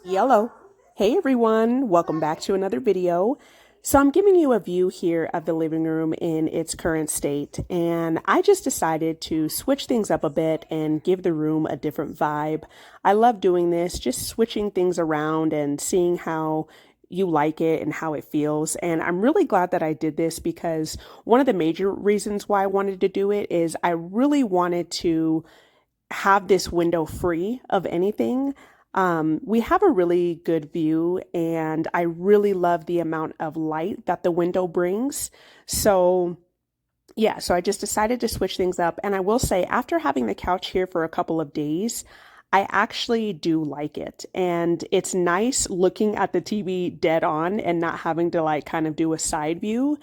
Yellow. Hey everyone, welcome back to another video. So I'm giving you a view here of the living room in its current state, and I just decided to switch things up a bit and give the room a different vibe. I love doing this, just switching things around and seeing how you like it and how it feels. And I'm really glad that I did this because one of the major reasons why I wanted to do it is I really wanted to have this window free of anything. We have a really good view, and I really love the amount of light that the window brings. So, yeah, so I just decided to switch things up. And I will say, after having the couch here for a couple of days, I actually do like it. And it's nice looking at the TV dead on and not having to like kind of do a side view.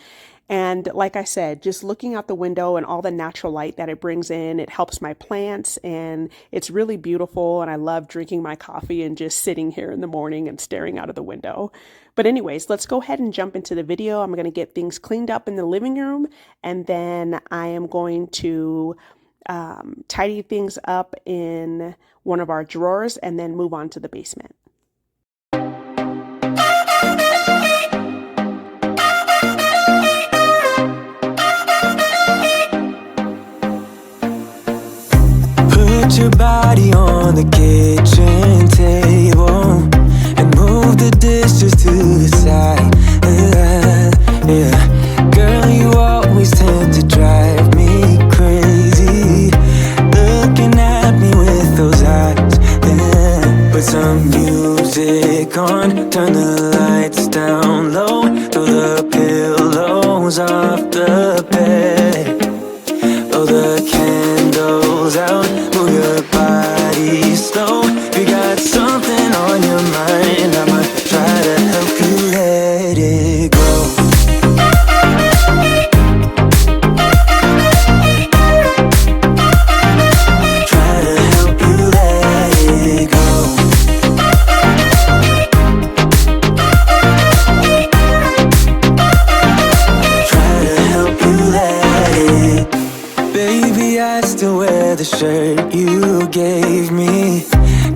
And like I said, just looking out the window and all the natural light that it brings in, it helps my plants and it's really beautiful. And I love drinking my coffee and just sitting here in the morning and staring out of the window. But anyways, let's go ahead and jump into the video. I'm going to get things cleaned up in the living room, and then I am going to tidy things up in one of our drawers and then move on to the basement. Put your body on the kitchen table and move the dishes to the side. Yeah, girl, you always tend to drive me crazy, looking at me with those eyes. Yeah. Put some music on, turn the lights down low, throw the pillows off the bed, blow the candles out, move your body slow. You got something on your mind, I'ma try to help you let it go. Try to help you let it go. Try to help you let it. Baby, I still wear the shirt you gave me,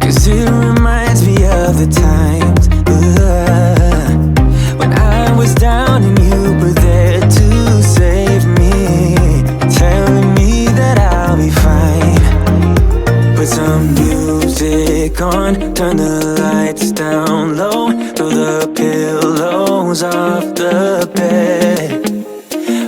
'cause it reminds me of the times when I was down and you were there to save me, telling me that I'll be fine. Put some music on, turn the lights down low, throw the pillows off the bed,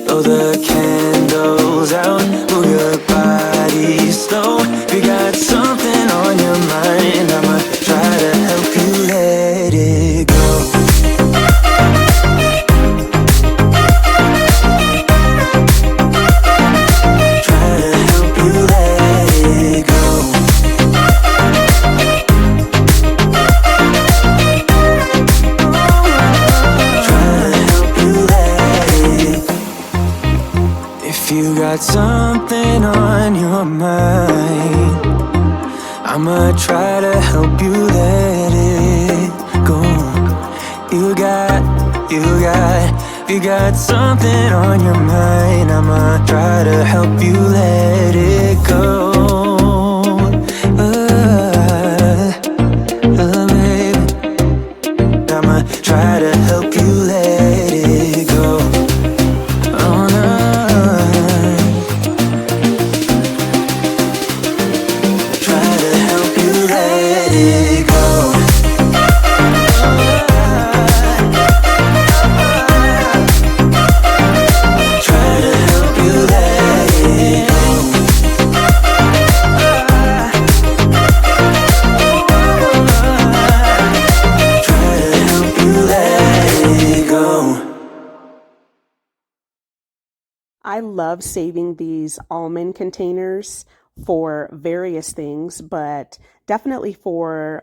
blow the candles out, move your body slow. You got something on your mind, I'ma try to help you let it go. Try to help you let it go. Try to help you let it. If you got something on your mind, I'ma try to help you let it go. You got something on your mind, I'ma try to help you let it go. Baby, I'ma try to help you let it go. Oh no. Try to help you let it go. Try to help you let it go. Try to help you let it go. I love saving these almond containers for various things, but definitely for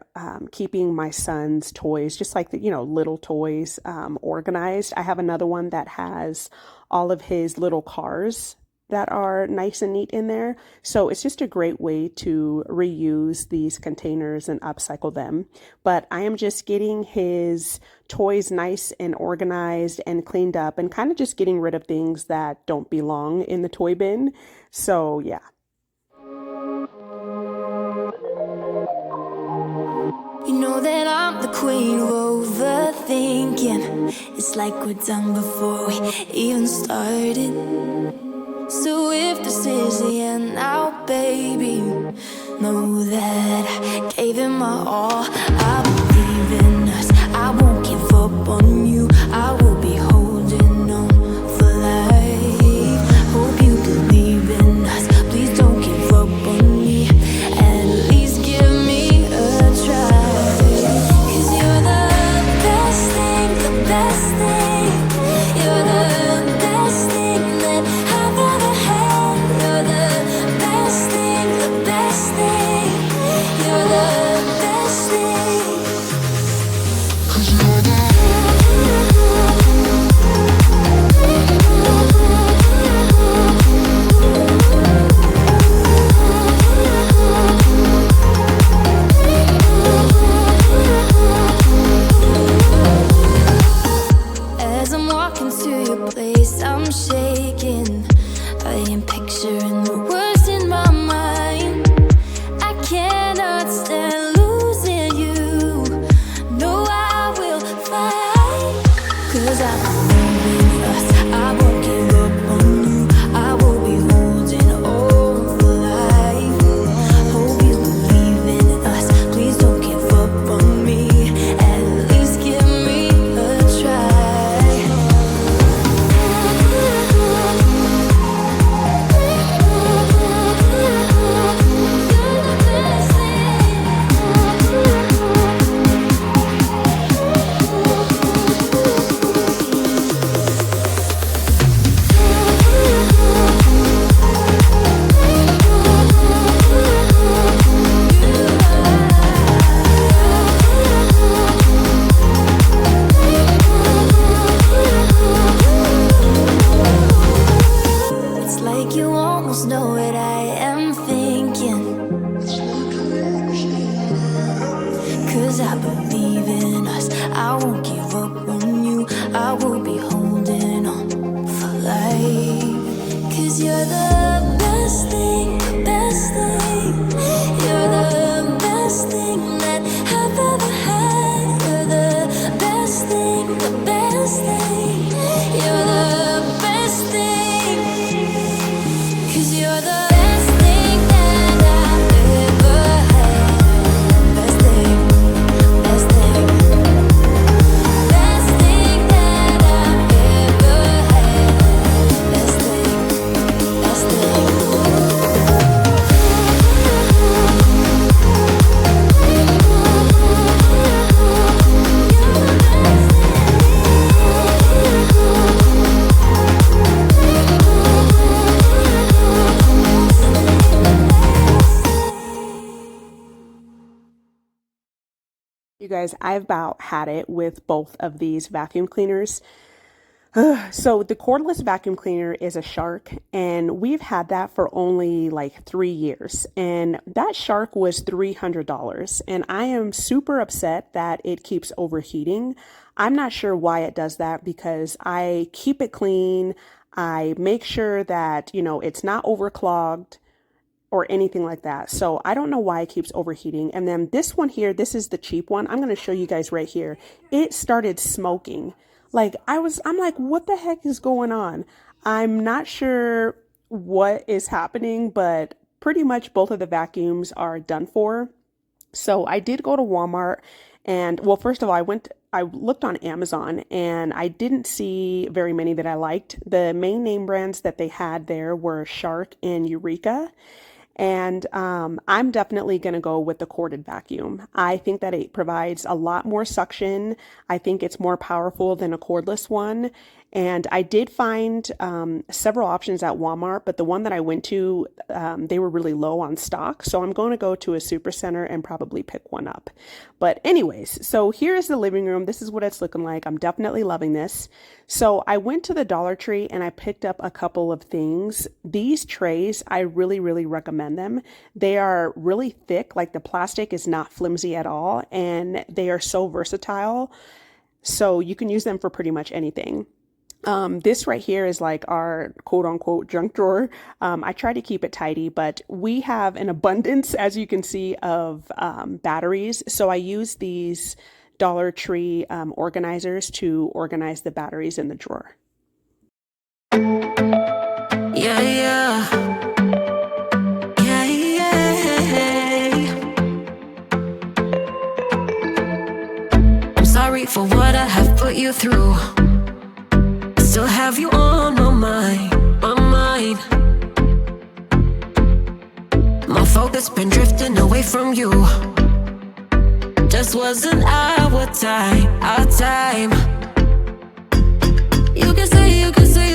keeping my son's toys, just like the, little toys, organized. I have another one that has all of his little cars that are nice and neat in there. So it's just a great way to reuse these containers and upcycle them. But I am just getting his toys nice and organized and cleaned up and kind of just getting rid of things that don't belong in the toy bin. So yeah. You know that I'm the queen of overthinking. It's like we're done before we even started. So if this is the end now, baby, know that I gave it my all. I believe in us, I won't give up on you. I will be holding on for life. Hope you believe in us, please don't give up on me. At least give me a try. 'Cause you're the best thing, the best thing. You're the best thing that I've ever had. You're the best thing, the best thing. You're the best thing. 'Cause you're the As I'm walking to your place, I'm shaking. I am picturing the worst in my mind. I cannot stand losing you. No, I will fight. 'Cause I believe in us, I won't give up on you. I will be holding on for life. Hope you believe in us, please don't give up on me. At least give me a try. It's like you almost know what I am thinking. 'Cause I believe in us, I won't give up on you. I will be holding on for life. 'Cause you're the best thing, the best thing. You're the best thing that I've ever had. You're the best thing, the best thing. You're the best thing. 'Cause you're the best thing that I've ever had. Best thing, best thing. Best thing that I've ever had. Best thing, best thing. You guys, I've about had it with both of these vacuum cleaners. So the cordless vacuum cleaner is a Shark, and we've had that for only like 3 years. And that Shark was $300. And I am super upset that it keeps overheating. I'm not sure why it does that because I keep it clean. I make sure that, it's not overclogged or anything like that. So I don't know why it keeps overheating. And then this one here, this is the cheap one. I'm going to show you guys right here. It started smoking. Like I'm like, what the heck is going on? I'm not sure what is happening, but pretty much both of the vacuums are done for. So I did go to Walmart and well, first of all, I looked on Amazon and I didn't see very many that I liked. The main name brands that they had there were Shark and Eureka. And I'm definitely going to go with the corded vacuum. I think that it provides a lot more suction. I think it's more powerful than a cordless one. And I did find several options at Walmart, but the one that I went to, they were really low on stock. So I'm going to go to a super center and probably pick one up. But anyways, so here's the living room. This is what it's looking like. I'm definitely loving this. So I went to the Dollar Tree and I picked up a couple of things. These trays, I really, really recommend them. They are really thick, like the plastic is not flimsy at all, and they are so versatile. So you can use them for pretty much anything. This right here is like our quote unquote junk drawer. I try to keep it tidy, but we have an abundance, as you can see, of batteries. So I use these Dollar Tree organizers to organize the batteries in the drawer. Yeah, yeah. Yeah, yeah. I'm sorry for what I have put you through. I still have you on my mind, my mind. My focus been drifting away from you. Just wasn't our time, our time. You can say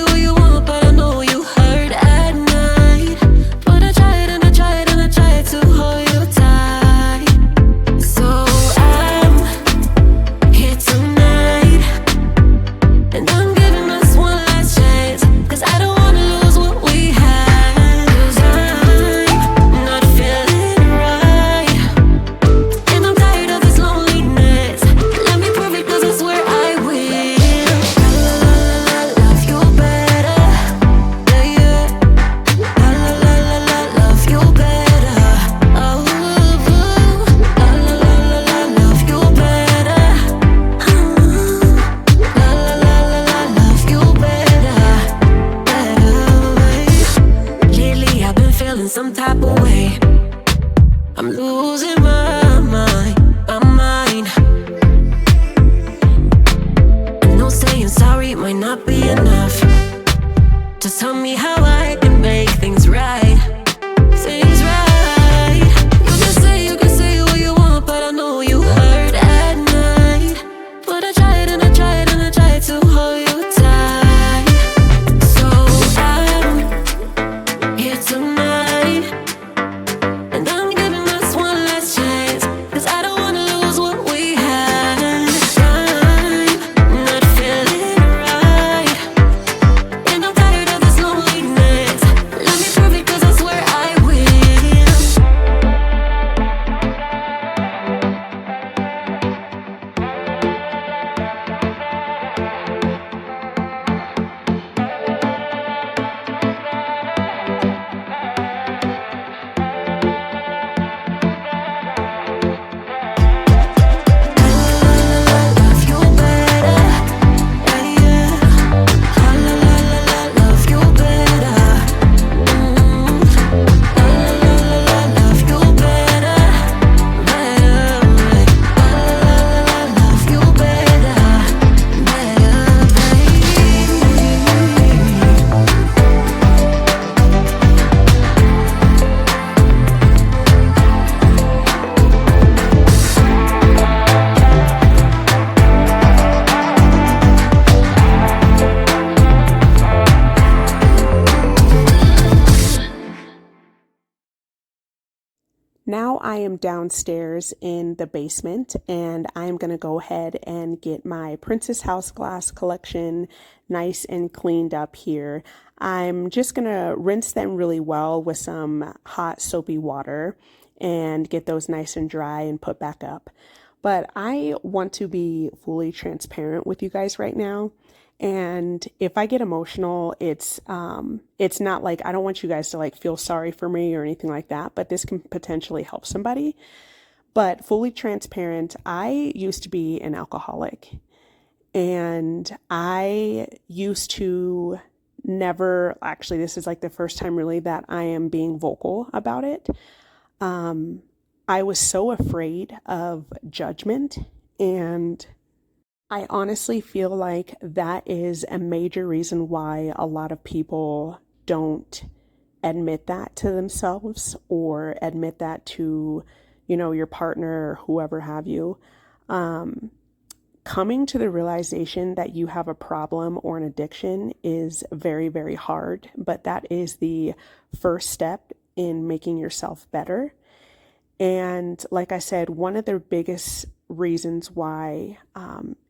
what you want, but I know you hurt at night. But I tried and I tried and I tried to hold you tight. So I'm here tonight, and I'm giving us one last chance, 'cause I don't wanna lose what we had. 'Cause I'm not feeling right, and I'm tired of this loneliness. Let me prove it, 'cause I swear I will. Love you better, yeah, yeah. Love you better, oh, love you better, love you better, better. Lately I've been feeling some type of way. I'm losing my mind, my mind. I know saying sorry might not be enough. Just tell me how I can make things right, things right. You can say what you want, but I know you hurt at night. But I tried and I tried and I tried to hold you tight. So I'm here tonight, and I'm giving us one last chance, 'cause I don't wanna lose what we had. I'm not feeling right, and I'm tired of this loneliness. Let me prove it, 'cause I swear I will. Love you better, yeah, yeah. Love you better, love you better, better. Love you better, better, Now I am downstairs in the basement, and I'm going to go ahead and get my Princess House glass collection nice and cleaned up here. I'm just going to rinse them really well with some hot soapy water and get those nice and dry and put back up. But I want to be fully transparent with you guys right now. And if I get emotional, it's not like I don't want you guys to like feel sorry for me or anything like that, but this can potentially help somebody. But fully transparent, I used to be an alcoholic, and I used to never actually, this is like the first time really that I am being vocal about it. I was so afraid of judgment, and I honestly feel like that is a major reason why a lot of people don't admit that to themselves or admit that to, your partner or whoever have you. Coming to the realization that you have a problem or an addiction is very, very hard, but that is the first step in making yourself better. And like I said, one of the biggest reasons why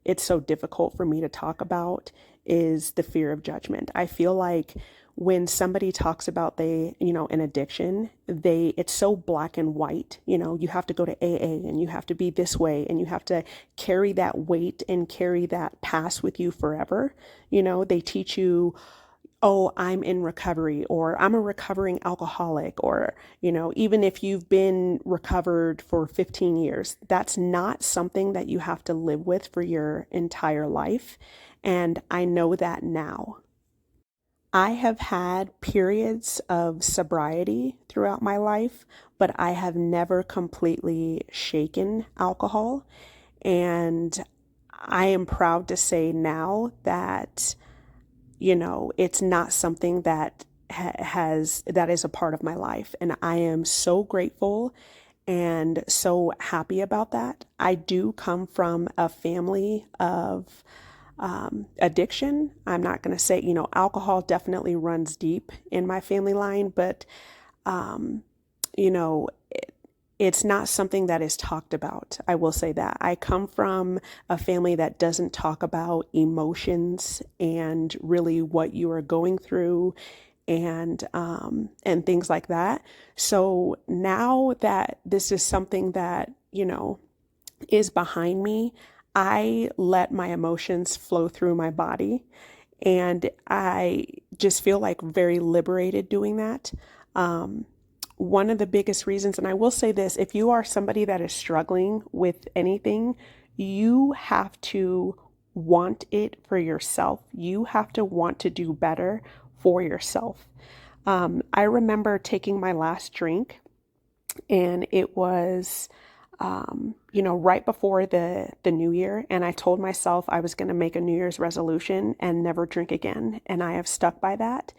it's so difficult for me to talk about is the fear of judgment. I feel like when somebody talks about an addiction, it's so black and white. You have to go to AA and you have to be this way and you have to carry that weight and carry that past with you forever. They teach you, oh, I'm in recovery, or I'm a recovering alcoholic, or, even if you've been recovered for 15 years, that's not something that you have to live with for your entire life. And I know that now. I have had periods of sobriety throughout my life, but I have never completely shaken alcohol. And I am proud to say now that it's not something that that is a part of my life. And I am so grateful and so happy about that. I do come from a family of addiction. I'm not going to say, alcohol definitely runs deep in my family line, but, you know, it's not something that is talked about. I will say that. I come from a family that doesn't talk about emotions and really what you are going through and things like that. So now that this is something that, is behind me, I let my emotions flow through my body, and I just feel like very liberated doing that. One of the biggest reasons, and I will say this, if you are somebody that is struggling with anything, you have to want it for yourself. You have to want to do better for yourself. I remember taking my last drink, and it was, right before the new year. And I told myself I was going to make a New Year's resolution and never drink again. And I have stuck by that.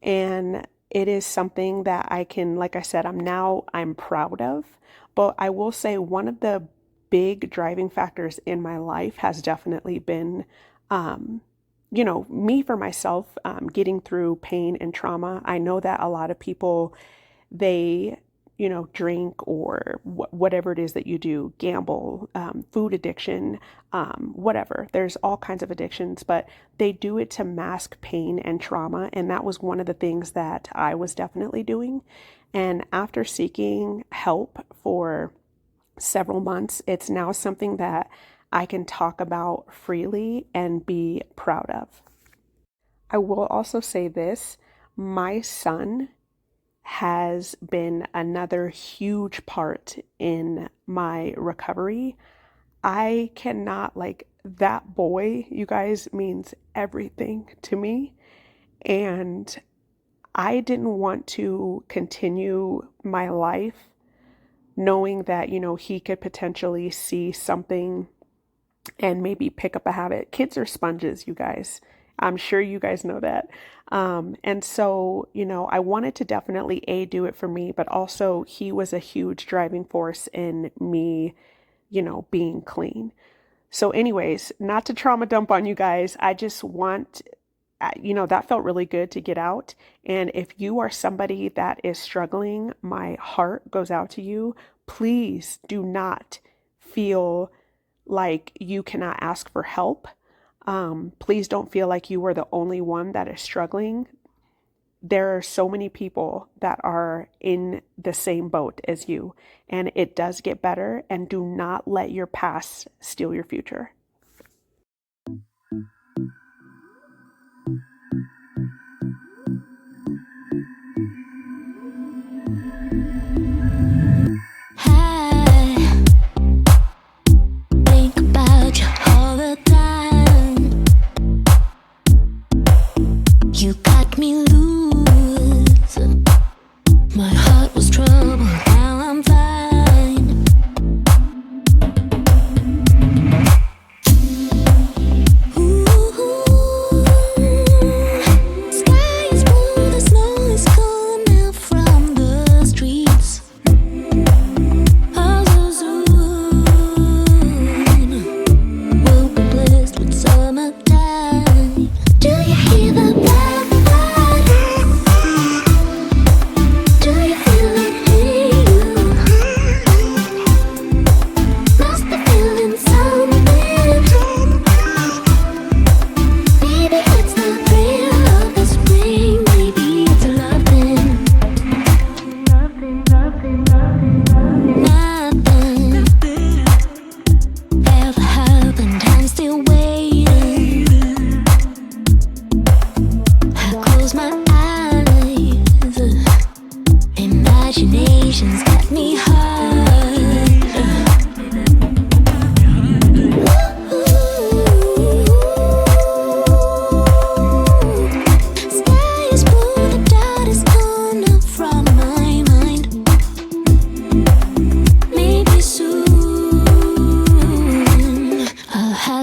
And it is something that I can, like I said, I'm proud of. But I will say one of the big driving factors in my life has definitely been, me for myself, getting through pain and trauma. I know that a lot of people, they, drink or whatever it is that you do, gamble, food addiction, whatever. There's all kinds of addictions, but they do it to mask pain and trauma. And that was one of the things that I was definitely doing. And after seeking help for several months, it's now something that I can talk about freely and be proud of. I will also say this, my son has been another huge part in my recovery. I cannot, that boy, you guys, means everything to me. And I didn't want to continue my life knowing that, he could potentially see something and maybe pick up a habit. Kids are sponges, you guys. I'm sure you guys know that. And so, I wanted to definitely do it for me, but also he was a huge driving force in me, being clean. So anyways, not to trauma dump on you guys. I just want, that felt really good to get out. And if you are somebody that is struggling, my heart goes out to you. Please do not feel like you cannot ask for help. Please don't feel like you are the only one that is struggling. There are so many people that are in the same boat as you, and it does get better, and do not let your past steal your future.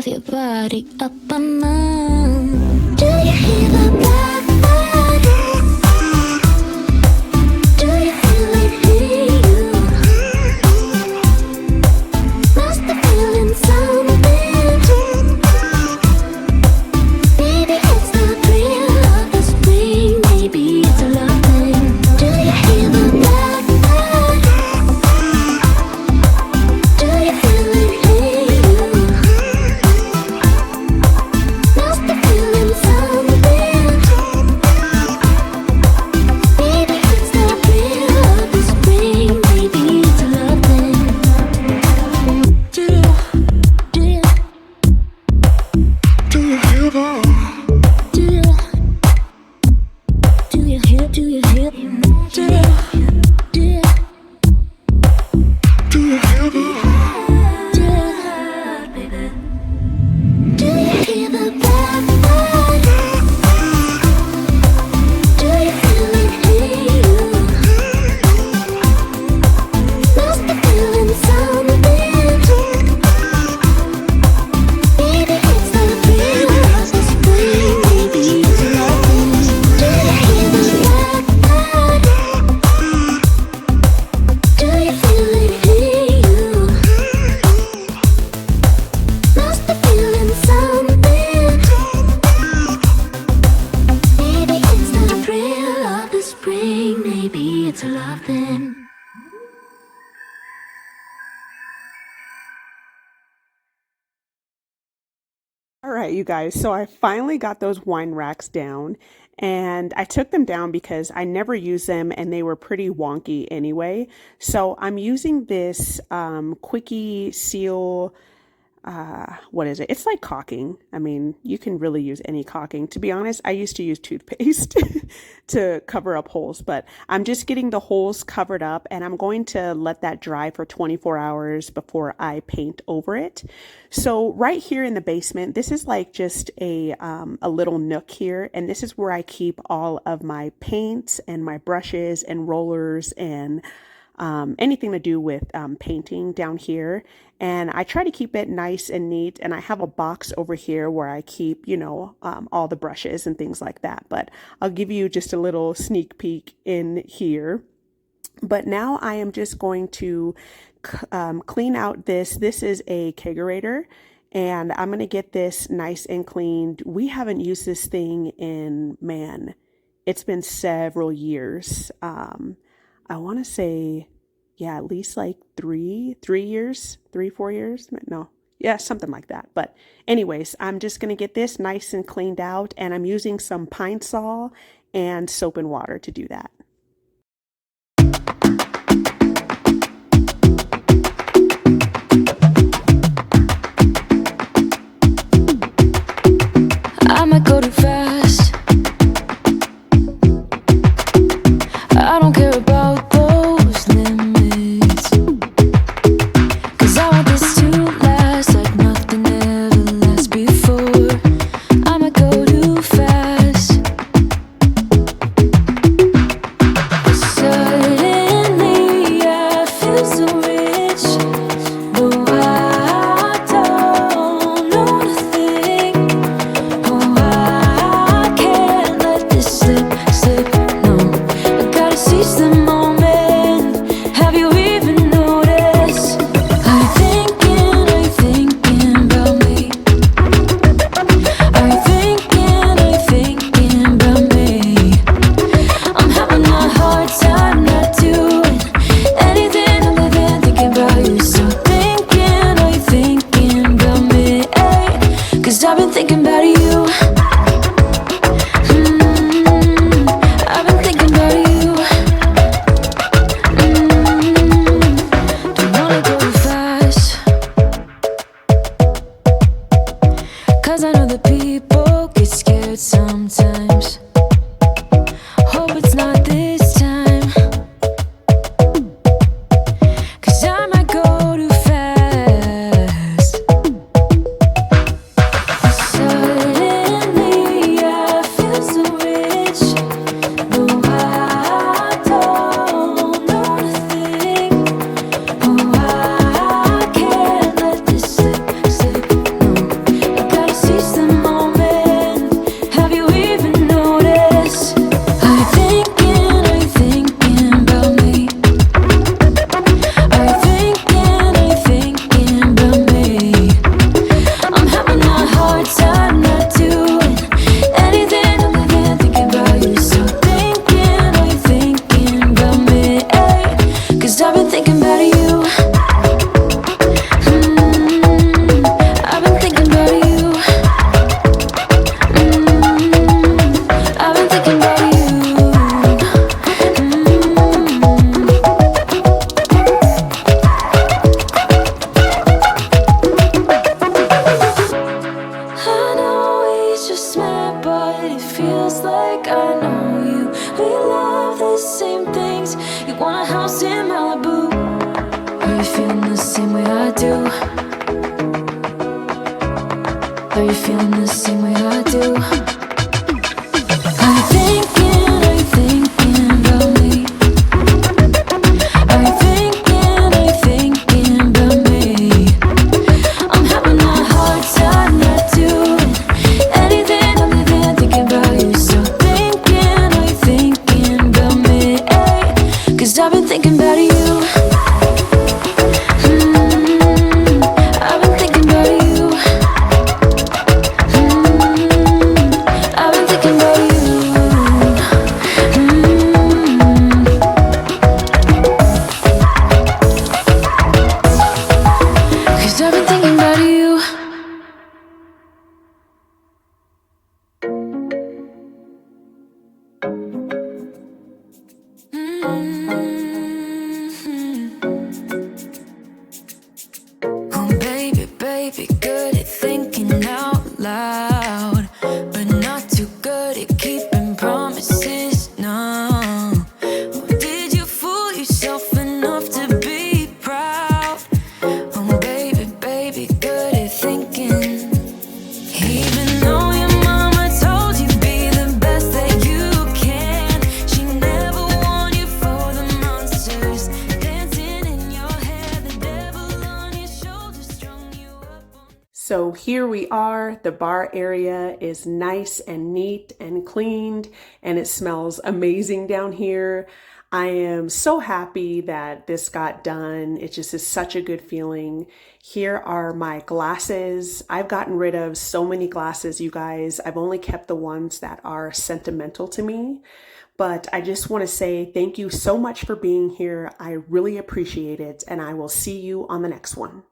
of your body up and down. Do you hear the black light? Do you feel it hear you? Must be feeling something. Maybe it's the thrill of the spring. Maybe it's a love thing. Do you hear the black light? Do you feel it hear you? Must be feeling something. Maybe it's the thrill of the spring. Maybe it's a love thing. Do you hear that? Do you hear? Do you hear? Do you hear that? Do you hear the black light? Do you feel it hear you? Must be feeling something. Maybe it's the thrill of the spring. Maybe it's a love thing. Do you hear the black light? Do you feel it hear you? Must be feeling something. Maybe it's the thrill of the spring. Maybe it's a love thing. All right, you guys. So I finally got those wine racks down, and I took them down because I never use them and they were pretty wonky anyway. So I'm using this Quickie Seal. What is it? It's like caulking. I mean, you can really use any caulking. To be honest, I used to use toothpaste to cover up holes, but I'm just getting the holes covered up, and I'm going to let that dry for 24 hours before I paint over it. So right here in the basement, this is like just a little nook here, and this is where I keep all of my paints and my brushes and rollers and anything to do with painting down here. And I try to keep it nice and neat. And I have a box over here where I keep, all the brushes and things like that. But I'll give you just a little sneak peek in here. But now I am just going to clean out this. This is a kegerator. And I'm going to get this nice and cleaned. We haven't used this thing in, man, it's been several years. I want to say, yeah, at least like 4 years. No, yeah, something like that. But anyways, I'm just going to get this nice and cleaned out, and I'm using some Pine Sol and soap and water to do that. I might go too fast. I don't care about those limits, 'cause I want this to last like nothing ever lasts before. I might go too fast. Suddenly I feel so rich, but I don't know nothing. Oh, I can't let this slip. No, I gotta seize the moment. Have you even noticed? Are you thinking about me? Are you thinking about me? I'm having a hard time not doing anything other than thinking about you. So are you thinking about me? 'Cause I've been thinking about you. I've been thinking about you. Don't wanna go too fast, 'cause I know that people get scared sometimes. Hope it's not this time, 'cause I might go too fast. Suddenly I feel so rich, but I don't know nothing. Oh, I can't let this slip. No, Are you feeling the same way I do? Are you thinking about me? Are you thinking about me? I'm having a hard time not doing anything other than thinking about you. So are you thinking about me? 'Cause I've been thinking about you. I've been thinking about you. I've been thinking about you. 'Cause I've been thinking about you. Oh baby, baby, good at thinking out loud, but not too good at keeping promises. No. Oh, did you fool yourself enough to be proud? Oh baby, baby, good at thinking. Even though your mama told you be the best that you can, she never warned you for the monsters dancing in your head, the devil on your shoulders strung you up on. So here we are. The bar area is nice and neat and cleaned, and it smells amazing down here. I am so happy that this got done. It just is such a good feeling. Here are my glasses. I've gotten rid of so many glasses, you guys. I've only kept the ones that are sentimental to me. But I just want to say thank you so much for being here. I really appreciate it, and I will see you on the next one.